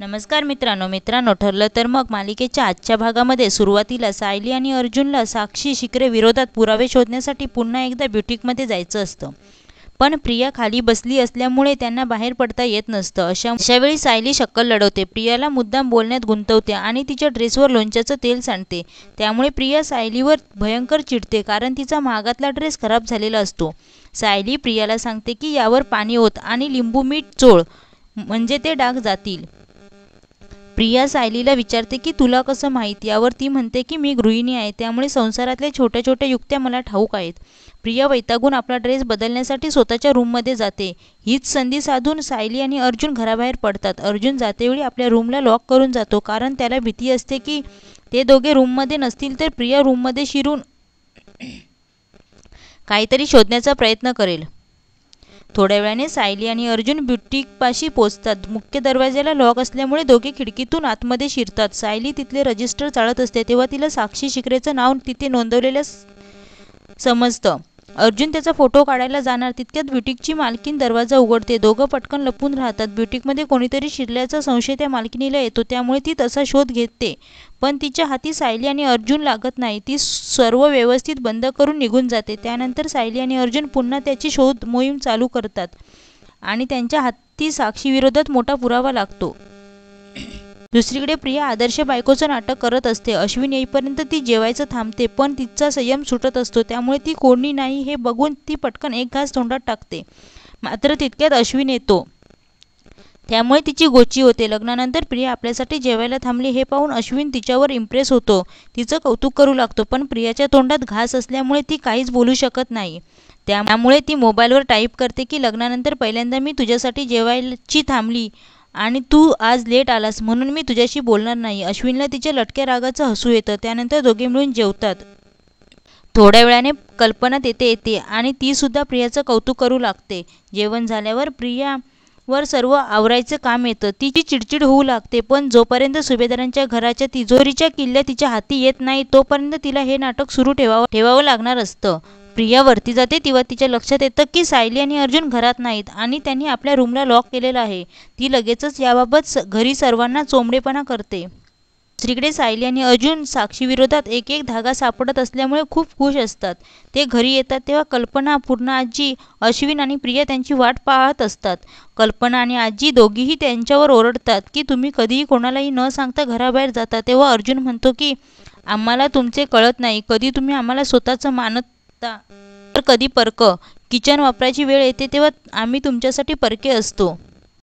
नमस्कार मित्रांनो ठरलं तर मग मालिकेच्या आजच्या भागामध्ये सुरुवातीला सायली आणि अर्जुनला साक्षी शिकरे विरोधात पुरावे शोधण्यासाठी पुन्हा एकदा ब्युटिकमध्ये जायचं असतं, पण प्रिया खाली बसली असल्यामुळे त्यांना बाहेर पडता येत नसतं। अशा वेळी सायली शक्कल लढवते, प्रियाला मुद्दाम बोलण्यात गुंतवते आणि तिच्या ड्रेसवर लोणच्याचं तेल सांडते। त्यामुळे प्रिया सायलीवर भयंकर चिडते, कारण तिचा महागातला ड्रेस खराब झालेला असतो। सायली प्रियाला सांगते की यावर पाणी ओत आणि लिंबू मीठ चोळ, म्हणजे ते डाग जातील। प्रिया सायलीला विचारते की तुला कसं माहीत, यावर ती म्हणते की मी गृहिणी आहे, त्यामुळे संसारातल्या छोट्या छोट्या युक्त्या मला ठाऊक आहेत। प्रिया वैतागून आपला ड्रेस बदलण्यासाठी स्वतःच्या रूममध्ये जाते। हीच संधी साधून सायली आणि अर्जुन घराबाहेर पडतात। अर्जुन जातेवेळी आपल्या रूमला लॉक करून जातो, कारण त्याला भीती असते की ते दोघे रूममध्ये नसतील तर प्रिया रूममध्ये शिरून काहीतरी शोधण्याचा प्रयत्न करेल। थोड्या वेळाने सायली आणि अर्जुन ब्युटिकपाशी पोहोचतात। मुख्य दरवाजाला लॉक असल्यामुळे दोघे खिडकीतून आतमध्ये शिरतात। सायली तिथले रजिस्टर चाळत असते, तेव्हा तिला साक्षी शिकरेचं नाव तिथे नोंदवलेलं समजतं। अर्जुन त्याचा फोटो काढायला जाणार तितक्यात ब्युटिकची मालकीण दरवाजा उघडते। दोघं पटकन लपून राहतात। ब्युटिकमध्ये कोणीतरी शिरल्याचा संशय त्या मालकिणीला येतो, त्यामुळे ती तसा शोध घेते, पण तिच्या हाती सायली आणि अर्जुन लागत नाही। ती सर्व व्यवस्थित बंद करून निघून जाते। त्यानंतर सायली आणि अर्जुन पुन्हा त्याची शोध मोहीम चालू करतात आणि त्यांच्या हाती साक्षी विरोधात मोठा पुरावा लागतो। दुसरीकडे प्रिया आदर्श बायकोचं नाटक करत असते। अश्विन येईपर्यंत ती जेवायचं थांबते, पण तिचा संयम सुटत असतो, त्यामुळे ती कोणी नाही हे बघून ती पटकन एक घास तोंडात टाकते। मात्र तितक्यात अश्विन येतो, त्यामुळे तिची गोची होते। लग्नानंतर प्रिया आपल्यासाठी जेवायला थांबली हे पाहून अश्विन तिच्यावर इम्प्रेस होतो, तिचं कौतुक करू लागतो, पण प्रियाच्या तोंडात घास असल्यामुळे ती काहीच बोलू शकत नाही। त्यामुळे ती मोबाईलवर टाईप करते की लग्नानंतर पहिल्यांदा मी तुझ्यासाठी जेवायची थांबली आणि तू आज लेट आलास, म्हणून मी तुझ्याशी बोलणार नाही। अश्विनला तिच्या लटक्या रागाचं हसू येतं। त्यानंतर दोघे मिळून जेवतात। थोड्या वेळाने कल्पना तेथे येते आणि ती सुद्धा प्रियाचं कौतुक करू लागते। जेवण झाल्यावर प्रियावर सर्व आवरायचं काम येतं। तिची चिडचिड होऊ लागते, पण जोपर्यंत सुभेदारांच्या घराच्या तिजोरीच्या किल्ल्या तिच्या हाती येत नाही तोपर्यंत तिला हे नाटक सुरू ठेवावं लागणार असतं। प्रिया वरती जाते तेव्हा तिच्या लक्षात येतं की सायली आणि अर्जुन घरात नाहीत आणि त्यांनी आपल्या रूमला लॉक केलेलं आहे। ती लगेचच याबाबत घरी सर्वांना चोंबडेपणा करते। दुसरीकडे सायली आणि अर्जुन साक्षी विरोधात एक एक धागा सापडत असल्यामुळे खूप खुश असतात। ते घरी येतात तेव्हा कल्पना, पूर्णा आजी, अश्विन आणि प्रिया त्यांची वाट पाहत असतात। कल्पना आणि आजी दोघीही त्यांच्यावर ओरडतात की तुम्ही कधीही कोणालाही न सांगता घराबाहेर जाता। तेव्हा अर्जुन म्हणतो की आम्हाला तुमचे कळत नाही, कधी तुम्ही आम्हाला स्वतःचं मानता तर कधी परक। किचन वापरायची वेळ येते तेव्हा आम्ही तुमच्यासाठी परके असतो।